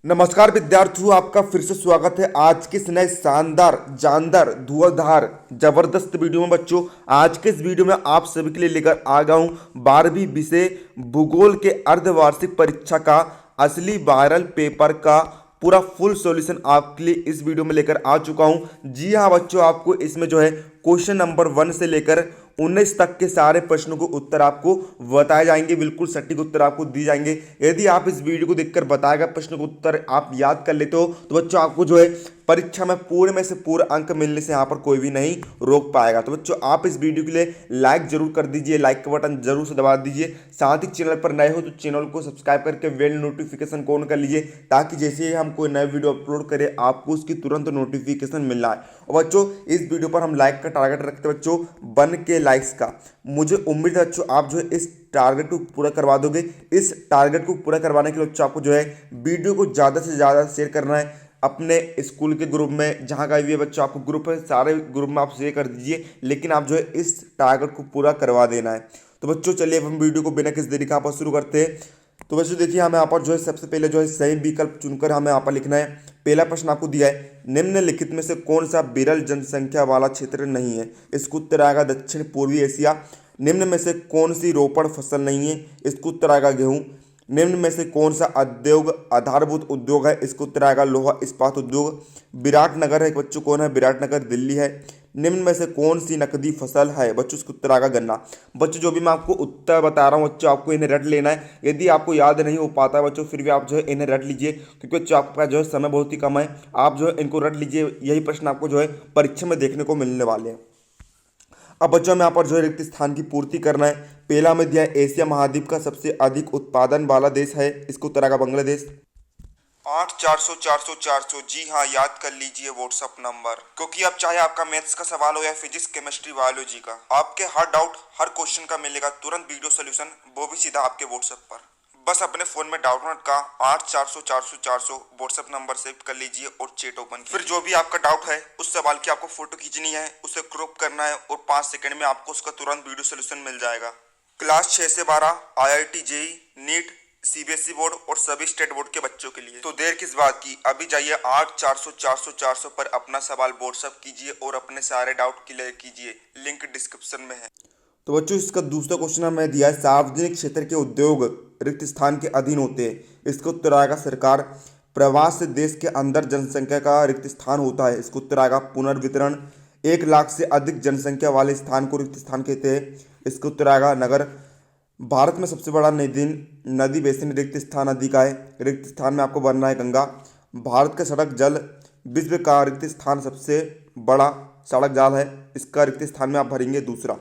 नमस्कार विद्यार्थियों, आपका फिर से स्वागत है आज के इस नए शानदार जानदार धुआंधार जबरदस्त वीडियो में। बच्चों, आज के इस वीडियो में आप सभी के लिए लेकर आ गया हूं 12वीं विषय भूगोल के अर्धवार्षिक परीक्षा का असली वायरल पेपर का पूरा फुल सॉल्यूशन आपके लिए इस वीडियो में लेकर आ चुका हूं। जी हाँ बच्चों, आपको इसमें जो है क्वेश्चन नंबर 1 से लेकर 19 तक के सारे प्रश्नों को उत्तर आपको बताए जाएंगे, बिल्कुल सटीक उत्तर आपको दिए जाएंगे। यदि आप इस वीडियो को देखकर बताए गए प्रश्न को उत्तर आप याद कर लेते हो तो बच्चों आपको जो है परीक्षा में पूरे में से पूरे अंक मिलने से यहाँ पर कोई भी नहीं रोक पाएगा। तो बच्चों आप इस वीडियो के लिए लाइक जरूर कर दीजिए, लाइक का बटन जरूर से दबा दीजिए। साथ ही चैनल पर नए हो तो चैनल को सब्सक्राइब करके बेल नोटिफिकेशन ऑन कर लीजिए, ताकि जैसे ही हम कोई नए वीडियो अपलोड करें आपको उसकी तुरंत नोटिफिकेशन मिल रहा है। और बच्चों इस वीडियो पर हम लाइक का टारगेट रखते हैं बच्चों 1 के लाइक्स का। मुझे उम्मीद है बच्चों आप जो है इस टारगेट को पूरा करवा दोगे। इस टारगेट को पूरा करवाने के लिए बच्चों आपको जो है वीडियो को ज़्यादा से ज़्यादा शेयर करना है अपने स्कूल के ग्रुप में, जहाँ का भी है बच्चों आपको ग्रुप है, सारे ग्रुप में आप शेयर कर दीजिए। लेकिन आप जो है इस टारगेट को पूरा करवा देना है। तो बच्चों चलिए अब हम वीडियो को बिना किसी देरी का यहाँ पर शुरू करते हैं। तो बच्चों देखिए, हमें यहाँ पर जो है सबसे पहले जो है सही विकल्प चुनकर हमें यहाँ पर लिखना है। पहला प्रश्न आपको दिया है, निम्नलिखित में से कौन सा विरल जनसंख्या वाला क्षेत्र नहीं है? इसका उत्तर आएगा दक्षिण पूर्वी एशिया। निम्न में से कौन सी रोपण फसल नहीं है? इसका उत्तर आएगा गेहूं। निम्न में से कौन सा उद्योग आधारभूत उद्योग है? इसका उत्तर आएगा लोहा इस्पात उद्योग। विराटनगर है बच्चों, कौन है? विराटनगर दिल्ली है। निम्न में से कौन सी नकदी फसल है? बच्चों इसका उत्तर आएगा गन्ना। बच्चों जो भी मैं आपको उत्तर बता रहा हूँ बच्चों आपको इन्हें रट लेना है। यदि आपको याद नहीं हो पाता है बच्चों फिर भी आप जो है इन्हें रट लीजिए, क्योंकि बच्चों आपके पास जो है समय बहुत ही कम है। आप जो है इनको रट लीजिए, यही प्रश्न आपको जो है परीक्षा में देखने को मिलने वाले हैं। अब बच्चों में यहाँ पर जो है रिक्त स्थान की पूर्ति करना है। पहला में दिया है एशिया महाद्वीप का सबसे अधिक उत्पादन वाला देश है। इसको उत्तर आएगा बांग्लादेश। 8 400 400 400, जी हाँ याद कर लीजिए व्हाट्सअप नंबर, क्योंकि अब चाहे आपका मैथ्स का सवाल हो या फिजिक्स केमिस्ट्री बायोलॉजी का, आपके हर डाउट हर क्वेश्चन का मिलेगा तुरंत वीडियो सोल्यूशन, वो भी सीधा आपके व्हाट्सएप पर। बस अपने फोन में डाउनलोड का 8 400 400 400 व्हाट्सएप नंबर सेव कर लीजिए और चैट ओपन। फिर जो भी आपका डाउट है उस सवाल की आपको फोटो खींचनी है, उसे क्रॉप करना है और 5 सेकंड में आपको उसका तुरंत वीडियो सोल्यूशन मिल जाएगा। क्लास 6 से 12 IIT JEE NEET CBSE board और सभी स्टेट बोर्ड के बच्चों के लिए। तो देर किस बात की, अभी जाइए 8 400 400 400 पर अपना सवाल व्हाट्सएप कीजिए और अपने सारे डाउट क्लियर कीजिए, लिंक डिस्क्रिप्शन में है। तो बच्चों इसका दूसरा क्वेश्चन हमें दिया है, सार्वजनिक क्षेत्र के उद्योग रिक्त स्थान के अधीन होते हैं। इसका उत्तर आएगा सरकार। प्रवास से देश के अंदर जनसंख्या का रिक्त स्थान होता है। इसका उत्तर आएगा पुनर्वितरण। 1 लाख से अधिक जनसंख्या वाले स्थान को रिक्त स्थान कहते हैं। इसका उत्तर आएगा नगर। भारत में सबसे बड़ा नदी बेसिन रिक्त स्थान नदी का है। रिक्त स्थान में आपको भरना है गंगा। भारत का सड़क जल विश्व का रिक्त स्थान सबसे बड़ा सड़क जाल है। इसका रिक्त स्थान में आप भरेंगे दूसरा।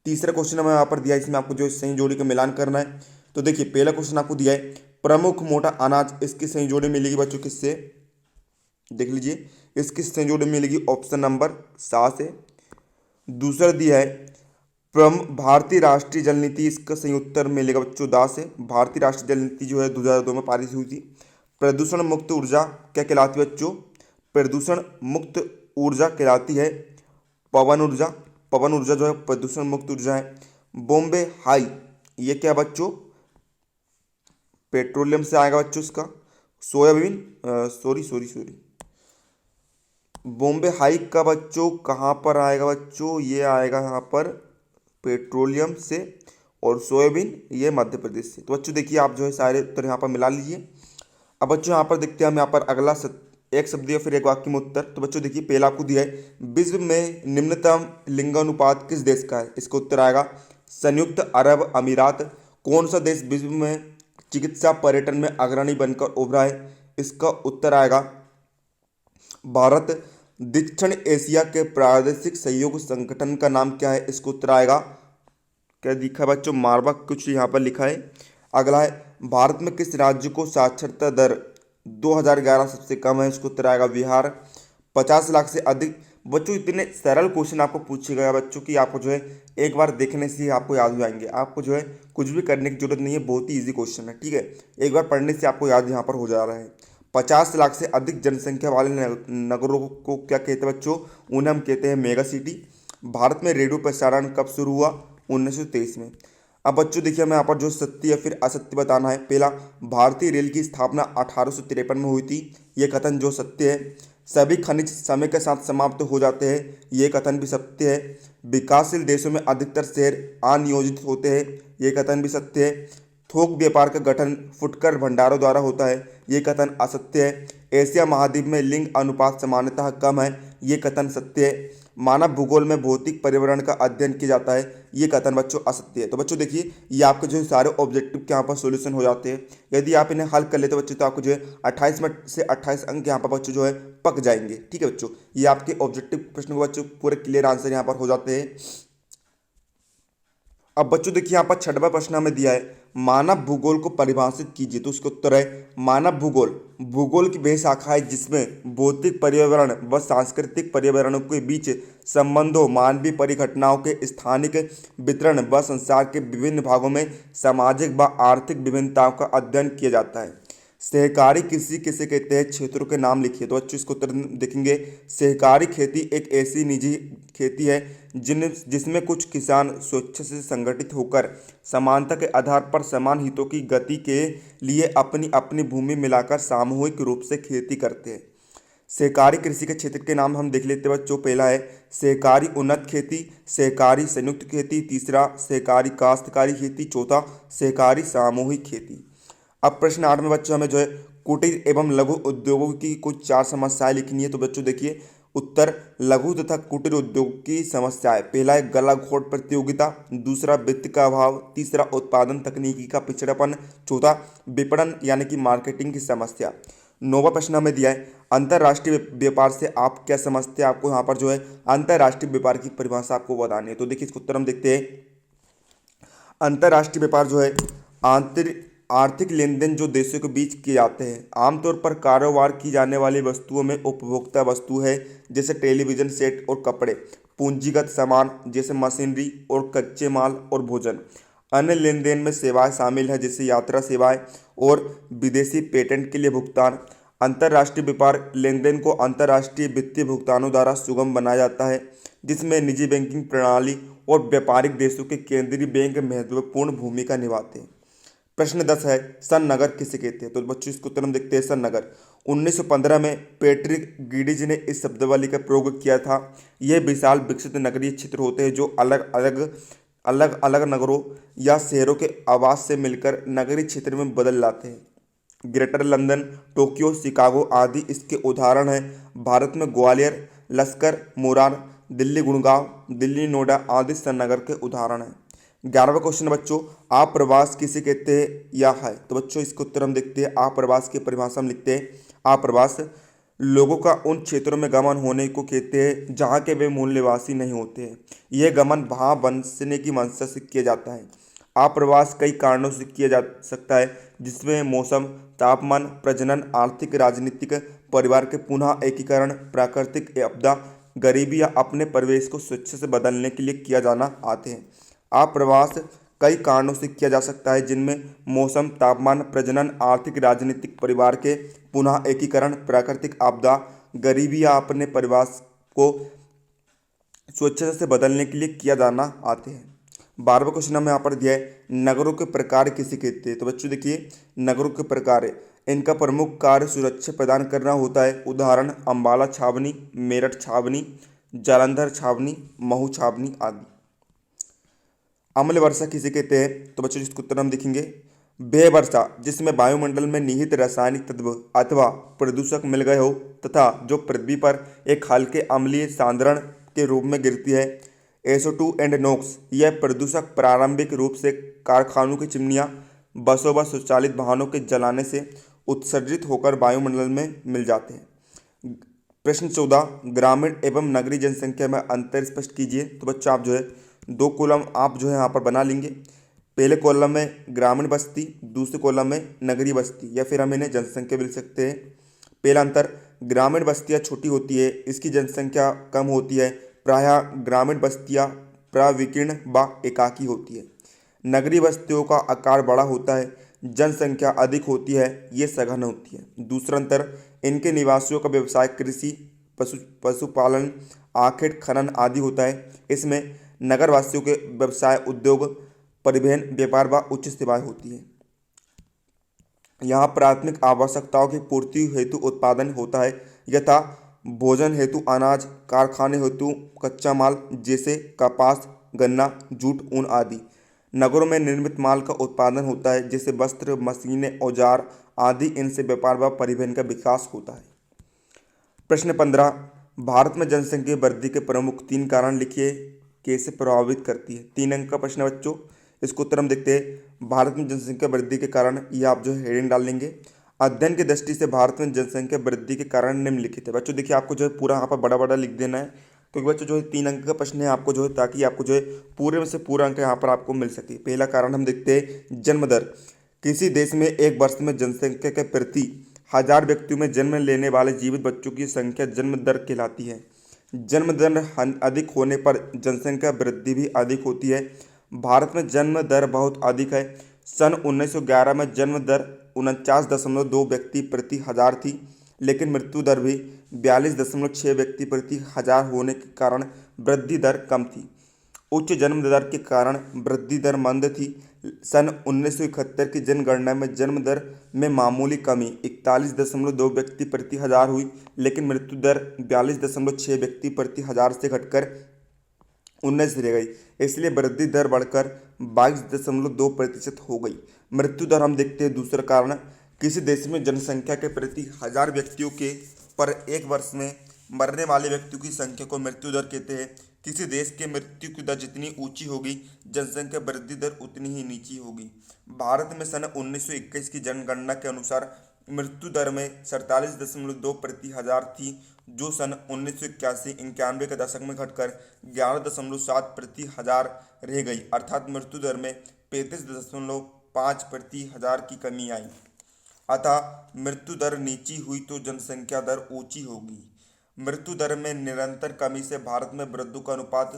तीसरा क्वेश्चन हमें यहाँ पर दिया है, इसमें आपको जो सही जोड़ी का मिलान करना है। तो देखिए पहला क्वेश्चन आपको दिया है, प्रमुख मोटा अनाज, इसकी सही जोड़ी मिलेगी बच्चों किससे? देख लीजिए, इसकी सही जोड़ी मिलेगी ऑप्शन नंबर 7 से। दूसरा दिया है भारतीय राष्ट्रीय जल नीति, इसका सही उत्तर मिलेगा बच्चों दा से। भारतीय राष्ट्रीय जल नीति जो है 2002 में पारित हुई थी। प्रदूषण मुक्त ऊर्जा क्या कहलाती है बच्चों? प्रदूषण मुक्त ऊर्जा कहलाती है पवन ऊर्जा। पवन ऊर्जा जो है प्रदूषण मुक्त ऊर्जा है। बॉम्बे हाई ये क्या बच्चों? पेट्रोलियम से आएगा बच्चों इसका। सोयाबीन सॉरी बॉम्बे हाई का बच्चों कहाँ पर आएगा बच्चों? ये आएगा यहाँ पर पेट्रोलियम से, और सोयाबीन ये मध्य प्रदेश से। तो बच्चों देखिए आप जो है सारे उत्तर यहाँ पर मिला लीजिए। अब बच्चों यहाँ पर देखते हैं हम यहाँ पर अगला एक शब्द या फिर एक वाक्य में उत्तर। तो बच्चों देखिए पहला आपको दिया है, विश्व में निम्नतम लिंगानुपात किस देश का है? इसका उत्तर आएगा संयुक्त अरब अमीरात। कौन सा देश विश्व में चिकित्सा पर्यटन में अग्रणी बनकर उभरा है? इसका उत्तर आएगा भारत। दक्षिण एशिया के प्रादेशिक सहयोग संगठन का नाम क्या है? इसका उत्तर आएगा, क्या लिखा है बच्चों? मार्बक कुछ यहाँ पर लिखा है। अगला है, भारत में किस राज्य को साक्षरता दर 2011 सबसे कम है? इसको उत्तर आएगा बिहार। 50 लाख से अधिक। बच्चों इतने सरल क्वेश्चन आपको पूछे गए बच्चों की आपको जो है एक बार देखने से ही आपको याद हो जाएंगे। आपको जो है कुछ भी करने की जरूरत नहीं है, बहुत ही इजी क्वेश्चन है, ठीक है। एक बार पढ़ने से आपको याद यहाँ पर हो जा रहा है। 50 लाख से अधिक जनसंख्या वाले नगरों को क्या कहते हैं बच्चों? उन्हें हम कहते हैं मेगा सिटी। भारत में रेडियो प्रसारण कब शुरू हुआ? 1923 में। अब बच्चों देखिए हमें यहाँ पर जो सत्य या फिर असत्य बताना है। पहला, भारतीय रेल की स्थापना 1853 में हुई थी, ये कथन जो सत्य है। सभी खनिज समय के साथ समाप्त हो जाते हैं, ये कथन भी सत्य है। विकासशील देशों में अधिकतर शहर अनियोजित होते हैं, ये कथन भी सत्य है। थोक व्यापार का गठन फुटकर भंडारों द्वारा होता है, ये कथन असत्य है। एशिया महाद्वीप में लिंग अनुपात सामान्यतः कम है, ये कथन सत्य है। मानव भूगोल में भौतिक पर्यावरण का अध्ययन किया जाता है, ये कथन बच्चों असत्य है। तो बच्चों देखिए ये आपके जो सारे ऑब्जेक्टिव के यहाँ पर सॉल्यूशन हो जाते हैं। यदि आप इन्हें हल कर लेते बच्चों तो आपको जो है 28 में से 28 अंक यहाँ पर बच्चों जो है पक जाएंगे। ठीक है बच्चों, ये आपके ऑब्जेक्टिव प्रश्न को बच्चों पूरे क्लियर आंसर यहाँ पर हो जाते हैं। अब बच्चों देखिए यहाँ पर छठवां प्रश्न हमें दिया है, मानव भूगोल को परिभाषित कीजिए। तो उसका उत्तर है मानव भूगोल भूगोल की वह शाखा है जिसमें भौतिक पर्यावरण व सांस्कृतिक पर्यावरणों के बीच संबंधों, मानवीय परिघटनाओं के स्थानिक वितरण व संसार के विभिन्न भागों में सामाजिक व आर्थिक विभिन्नताओं का अध्ययन किया जाता है। सहकारी कृषि किसे कहते हैं, क्षेत्रों के नाम लिखिए। तो बच्चों इसको उत्तर देखेंगे, सहकारी खेती एक ऐसी निजी खेती है जिसमें कुछ किसान स्वेच्छा से संगठित होकर समानता के आधार पर समान हितों की गति के लिए अपनी अपनी भूमि मिलाकर सामूहिक रूप से खेती करते हैं। सहकारी कृषि के क्षेत्र के नाम हम देख लेते हैं बच्चों। पहला है सहकारी उन्नत खेती, सहकारी संयुक्त खेती, तीसरा सहकारी काश्तकारी खेती, चौथा सहकारी सामूहिक खेती। अब प्रश्न 8 में बच्चों हमें जो है कुटीर एवं लघु उद्योगों की कुछ 4 समस्याएं लिखनी है। तो बच्चों देखिए उत्तर, लघु तथा कुटीर उद्योग की समस्याएं। पहला है गलाघोट प्रतियोगिता, दूसरा वित्त का अभाव, तीसरा उत्पादन तकनीकी का पिछड़ापन, चौथा विपणन यानी कि मार्केटिंग की समस्या। 9वां प्रश्न हमें दिया है अंतर्राष्ट्रीय व्यापार से आप क्या समझते हैं। आपको यहाँ पर जो है अंतर्राष्ट्रीय व्यापार की परिभाषा आपको बतानी है। तो देखिए इसका उत्तर हम देखते हैं, अंतर्राष्ट्रीय व्यापार जो है आर्थिक लेन देन जो देशों के बीच किए जाते हैं। आमतौर पर कारोबार की जाने वाली वस्तुओं में उपभोक्ता वस्तु है जैसे टेलीविजन सेट और कपड़े, पूंजीगत सामान जैसे मशीनरी और कच्चे माल और भोजन। अन्य लेन देन में सेवाएं शामिल है जैसे यात्रा सेवाएं और विदेशी पेटेंट के लिए भुगतान। अंतर्राष्ट्रीय व्यापार लेन देन को अंतर्राष्ट्रीय वित्तीय भुगतानों द्वारा सुगम बनाया जाता है जिसमें निजी बैंकिंग प्रणाली और व्यापारिक देशों के केंद्रीय बैंक महत्वपूर्ण भूमिका निभाते हैं। प्रश्न 10 है सन नगर किसे कहते हैं। तो बच्चों इसको उत्तर हम देखते हैं, सन नगर 1915 में पैट्रिक गिडिज ने इस शब्दावली का प्रयोग किया था। यह विशाल विकसित नगरीय क्षेत्र होते हैं जो अलग अलग नगरों या शहरों के आवास से मिलकर नगरीय क्षेत्र में बदल जाते हैं। ग्रेटर लंदन, टोक्यो, शिकागो आदि इसके उदाहरण हैं। भारत में ग्वालियर, लश्कर, मोरार, दिल्ली गुड़गांव, दिल्ली नोएडा आदि सन नगर के उदाहरण हैं। 11वां क्वेश्चन बच्चों, आप्रवास किसे कहते हैं या है। तो बच्चों इसका उत्तर हम देखते हैं, आप्रवास की परिभाषा हम लिखते हैं। आप्रवास लोगों का उन क्षेत्रों में गमन होने को कहते हैं जहाँ के वे मूल निवासी नहीं होते हैं। यह गमन वहाँ बसने की मंशा से किया जाता है। आप्रवास कई कारणों से किया जा सकता है जिसमें मौसम, तापमान, प्रजनन, आर्थिक, राजनीतिक, परिवार के पुनः एकीकरण, प्राकृतिक आपदा, गरीबी या अपने परिवेश को स्वेच्छा से बदलने के लिए किया जाना आते हैं। आप्रवास कई कारणों से किया जा सकता है जिनमें मौसम, तापमान, प्रजनन, आर्थिक, राजनीतिक, परिवार के पुनः एकीकरण, प्राकृतिक आपदा, गरीबी या अपने परिवार को स्वेच्छा से बदलने के लिए किया जाना आते हैं। 12वां क्वेश्चन हमें यहाँ पर दिया है नगरों के प्रकार किसे कहते हैं। तो बच्चों देखिए नगरों के प्रकार है, इनका प्रमुख कार्य सुरक्षा प्रदान करना होता है। उदाहरण अम्बाला छावनी, मेरठ छावनी, जालंधर छावनी, महू छावनी आदि। अम्ल वर्षा किसे कहते हैं। तो बच्चों इसका उत्तर हम देखेंगे, वह वर्षा जिसमें वायुमंडल में निहित रासायनिक तत्व अथवा प्रदूषक मिल गए हो तथा जो पृथ्वी पर एक हल्के अम्लीय सांद्रण के रूप में गिरती है। SO2 एंड नोक्स यह प्रदूषक प्रारंभिक रूप से कारखानों की चिमनियाँ, बसों व स्वचालित वाहनों के जलाने से उत्सर्जित होकर वायुमंडल में मिल जाते हैं। प्रश्न 14, ग्रामीण एवं नगरीय जनसंख्या में अंतर स्पष्ट कीजिए। तो बच्चों आप जो है 2 कॉलम आप जो है यहाँ पर बना लेंगे। पहले कॉलम में ग्रामीण बस्ती, दूसरे कॉलम में नगरीय बस्ती या फिर हम इन्हें जनसंख्या भी लिख सकते हैं। पहला अंतर, ग्रामीण बस्तियाँ छोटी होती है, इसकी जनसंख्या कम होती है। प्रायः ग्रामीण बस्तियाँ प्रविकीर्ण व एकाकी होती है। नगरीय बस्तियों का आकार बड़ा होता है, जनसंख्या अधिक होती है, ये सघन होती है। दूसरा अंतर, इनके निवासियों का व्यवसाय कृषि, पशुपालन, आखेट खनन आदि होता है। इसमें नगरवासियों के व्यवसाय, उद्योग, परिवहन, व्यापार व उच्च सेवाएं होती हैं। यहाँ प्राथमिक आवश्यकताओं की पूर्ति हेतु उत्पादन होता है, यथा भोजन हेतु अनाज, कारखाने हेतु कच्चा माल जैसे कपास, गन्ना, जूट, ऊन आदि। नगरों में निर्मित माल का उत्पादन होता है, जैसे वस्त्र, मशीनें, औजार आदि। इनसे व्यापार व परिवहन का विकास होता है। प्रश्न 15, भारत में जनसंख्या वृद्धि के प्रमुख 3 कारण लिखिए, कैसे प्रभावित करती है। 3 अंक का प्रश्न है बच्चों। इसको उत्तर हम देखते हैं। भारत में जनसंख्या वृद्धि के कारण, ये आप जो है हेडिंग डाल लेंगे। अध्ययन की दृष्टि से भारत में जनसंख्या वृद्धि के कारण निम्नलिखित है। बच्चों देखिए, आपको जो है पूरा यहाँ पर बड़ा बड़ा लिख देना है, क्योंकि बच्चों जो है 3 अंक का प्रश्न है आपको जो है, ताकि आपको जो है पूरे में से पूरा अंक यहाँ पर आपको मिल सके। पहला कारण हम देखते हैं, जन्म दर। किसी देश में एक वर्ष में जनसंख्या के प्रति 1000 व्यक्तियों में जन्म लेने वाले जीवित बच्चों की संख्या जन्म दर कहलाती है। जन्म दर अधिक होने पर जनसंख्या वृद्धि भी अधिक होती है। भारत में जन्म दर बहुत अधिक है। सन 1911 में जन्म दर 49.2 व्यक्ति प्रति 1000 थी, लेकिन मृत्यु दर भी 42.6 व्यक्ति प्रति 1000 होने के कारण वृद्धि दर कम थी। उच्च जन्म दर के कारण वृद्धि दर मंद थी। सन 1971 की जनगणना में जन्म दर में मामूली कमी 41.2 व्यक्ति प्रति 1000 हुई, लेकिन मृत्यु दर 42.6 व्यक्ति प्रति 1000 से घटकर 19 रह गई। इसलिए वृद्धि दर बढ़कर 22.2% हो गई। मृत्यु दर हम देखते हैं दूसरा कारण। किसी देश में जनसंख्या के प्रति 1000 व्यक्तियों के पर एक वर्ष में मरने वाले व्यक्तियों की संख्या को मृत्यु दर कहते हैं। किसी देश के मृत्यु की दर जितनी ऊंची होगी, जनसंख्या वृद्धि दर उतनी ही नीची होगी। भारत में सन 1921 की जनगणना के अनुसार मृत्यु दर में 47.2 प्रति 1000 थी, जो सन 1981-91 के दशक में घटकर 11.7 प्रति 1000 रह गई। अर्थात मृत्यु दर में 35.5 प्रति 1000 की कमी आई। अतः मृत्यु दर नीची हुई तो जनसंख्या दर ऊंची होगी। मृत्यु दर में निरंतर कमी से भारत में वृद्धों का अनुपात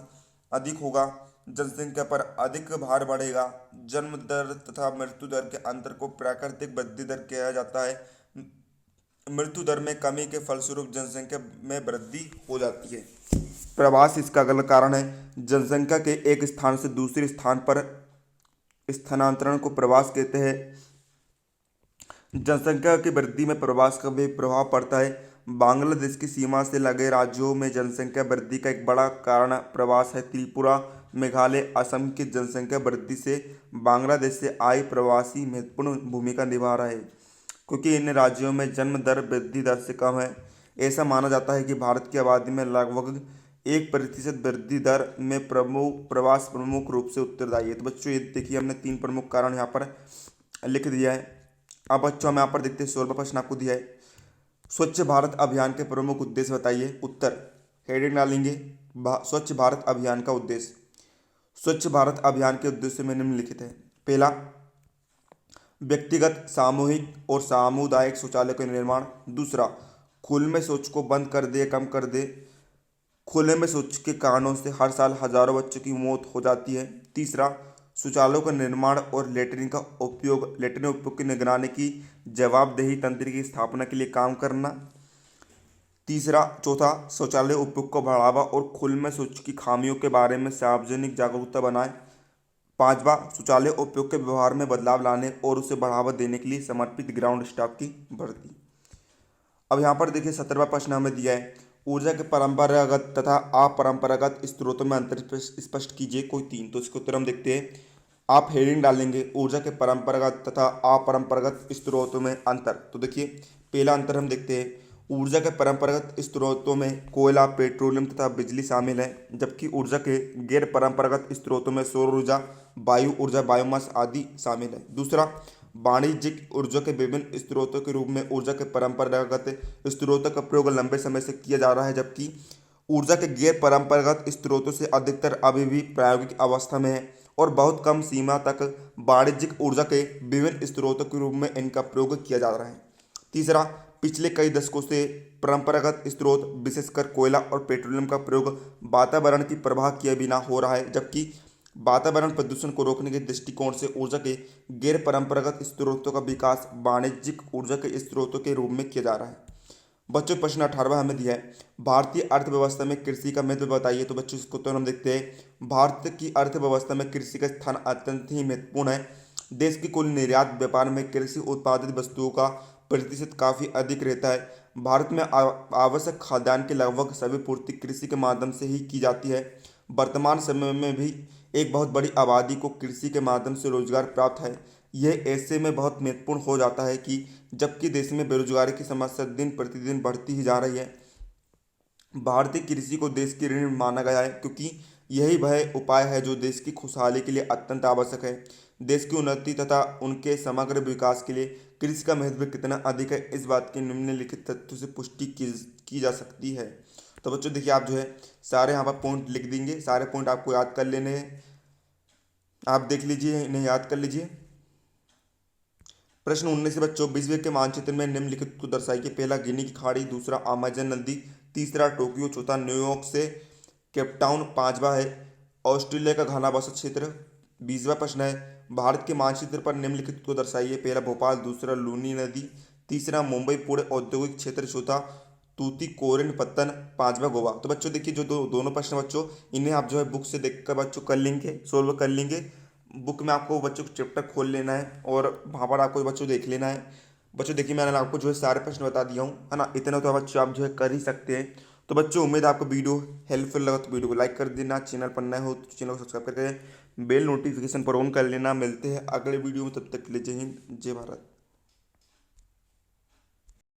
अधिक होगा, जनसंख्या पर अधिक भार बढ़ेगा। जन्म दर तथा मृत्यु दर के अंतर को प्राकृतिक वृद्धि दर कहा जाता है। मृत्यु दर में कमी के फलस्वरूप जनसंख्या में वृद्धि हो जाती है। प्रवास इसका अगला कारण है। जनसंख्या के एक स्थान से दूसरे स्थान पर स्थानांतरण को प्रवास कहते हैं। जनसंख्या की वृद्धि में प्रवास का भी प्रभाव पड़ता है। बांग्लादेश की सीमा से लगे राज्यों में जनसंख्या वृद्धि का एक बड़ा कारण प्रवास है। त्रिपुरा, मेघालय, असम की जनसंख्या वृद्धि से बांग्लादेश से आए प्रवासी महत्वपूर्ण भूमिका निभा रहे हैं, क्योंकि इन राज्यों में जन्म दर वृद्धि दर से कम है। ऐसा माना जाता है कि भारत की आबादी में लगभग 1% वृद्धि दर में प्रवास प्रमुख रूप से उत्तरदायी है। तो बच्चों ये देखिए, हमने 3 प्रमुख कारण यहाँ पर लिख दिया है। अब बच्चों हम यहाँ पर देखते हैं 16वां प्रश्न आपको दिया है, स्वच्छ भारत अभियान के प्रमुख उद्देश्य बताइए। उत्तर हेडिंग डालेंगे, स्वच्छ भारत अभियान का उद्देश्य। स्वच्छ भारत अभियान के उद्देश्य में निम्नलिखित है। पहला, व्यक्तिगत, सामूहिक और सामुदायिक शौचालय का निर्माण। दूसरा, खुले में शौच को बंद कर दे, कम कर दे। खुले में शौच के कारणों से हर साल हजारों बच्चों की मौत हो जाती है। तीसरा, शौचालयों का निर्माण और लेटरिन उपयोग की निगरानी की जवाबदेही तंत्र की स्थापना के लिए काम करना। चौथा, शौचालय उपयोग को बढ़ावा और खुले में शौच की खामियों के बारे में सार्वजनिक जागरूकता बनाए। 5वां, शौचालय उपयोग के व्यवहार में बदलाव लाने और उसे बढ़ावा देने के लिए समर्पित ग्राउंड स्टाफ की भर्ती। अब यहाँ पर देखिए 17वां प्रश्न हमें दिया है, ऊर्जा के परंपरागत तथा अपरंपरागत स्रोतों में अंतर स्पष्ट कीजिए कोई 3। तो इसके उत्तर हम देखते हैं। आप हेडिंग डालेंगे, ऊर्जा के परंपरागत तथा अपरंपरागत स्रोतों में अंतर। तो देखिए पहला अंतर हम देखते हैं, ऊर्जा के परंपरागत स्रोतों में कोयला, पेट्रोलियम तथा बिजली शामिल है, जबकि ऊर्जा के गैर परंपरागत स्रोतों में सौर ऊर्जा, वायु ऊर्जा, बायोमास आदि शामिल है। दूसरा, वाणिज्यिक ऊर्जा के विभिन्न स्रोतों के रूप में ऊर्जा के परंपरागत स्रोतों का प्रयोग लंबे समय से किया जा रहा है, जबकि ऊर्जा के गैर परंपरागत स्रोतों से अधिकतर अभी भी प्रायोगिक अवस्था में है और बहुत कम सीमा तक वाणिज्यिक ऊर्जा के विभिन्न स्रोतों के रूप में इनका प्रयोग किया जा रहा है। तीसरा, पिछले कई दशकों से परंपरागत स्रोत विशेषकर कोयला और पेट्रोलियम का प्रयोग वातावरण की परवाह किए बिना हो रहा है, जबकि वातावरण प्रदूषण को रोकने के दृष्टिकोण से ऊर्जा के गैर परंपरागत स्रोतों का विकास वाणिज्यिक ऊर्जा के स्रोतों के रूप में किया जा रहा है। बच्चों प्रश्न 18वां हमें दिया है, भारतीय अर्थव्यवस्था में कृषि का महत्व बताइए। तो बच्चों इसको तो हम देखते हैं, भारत की अर्थव्यवस्था में कृषि का स्थान अत्यंत ही महत्वपूर्ण है। देश की कुल निर्यात व्यापार में कृषि उत्पादित वस्तुओं का प्रतिशत काफ़ी अधिक रहता है। भारत में आवश्यक खाद्यान्न की लगभग सभी पूर्ति कृषि के माध्यम से ही की जाती है। वर्तमान समय में भी एक बहुत बड़ी आबादी को कृषि के माध्यम से रोजगार प्राप्त है। यह ऐसे में बहुत महत्वपूर्ण हो जाता है कि जबकि देश में बेरोजगारी की समस्या दिन प्रतिदिन बढ़ती ही जा रही है, भारतीय कृषि को देश की रीढ़ माना गया है, क्योंकि यही वह उपाय है जो देश की खुशहाली के लिए अत्यंत आवश्यक है। देश की उन्नति तथा उनके समग्र विकास के लिए कृषि का महत्व कितना अधिक है, इस बात की निम्नलिखित तथ्यों से पुष्टि की जा सकती है। तो बच्चों देखिए, आप जो है सारे यहाँ पर पॉइंट लिख देंगे, सारे पॉइंट आपको याद कर लेने हैं। आप देख लीजिए, इन्हें याद कर लीजिए। प्रश्न 19 से बच्चों, विश्व के मानचित्र में निम्नलिखित को दर्शाइए। पहला गिनी की खाड़ी, दूसरा अमेजन नदी, तीसरा टोक्यो, चौथा न्यूयॉर्क से केपटाउन, पांचवा है ऑस्ट्रेलिया का घना बसा क्षेत्र। 20वां प्रश्न है, भारत के मानचित्र पर निम्नलिखित को दर्शाइए। पहला भोपाल, दूसरा लूनी नदी, तीसरा मुंबई पूरे औद्योगिक क्षेत्र, चौथा तूतीकोरिन पत्तन, पांचवा गोवा। तो बच्चों देखिए, जो दोनों प्रश्न बच्चों, इन्हें आप जो है बुक से देखकर बच्चों कर लेंगे, सोल्व कर लेंगे। बुक में आपको बच्चों को चैप्टर खोल लेना है और वहाँ पर आपको बच्चों देख लेना है। बच्चों देखिए, मैंने आपको जो है सारे प्रश्न बता दिया हूँ, है ना। इतना तो बच्चों आप जो है कर ही सकते हैं। तो बच्चों उम्मीद है आपको वीडियो हेल्पफुल लगा, तो वीडियो को लाइक कर देना, चैनल पर नए हो तो चैनल को सब्सक्राइब करके बेल नोटिफिकेशन पर ऑन कर लेना। मिलते हैं अगले वीडियो में, तब तक के लिए जय हिंद, जय भारत।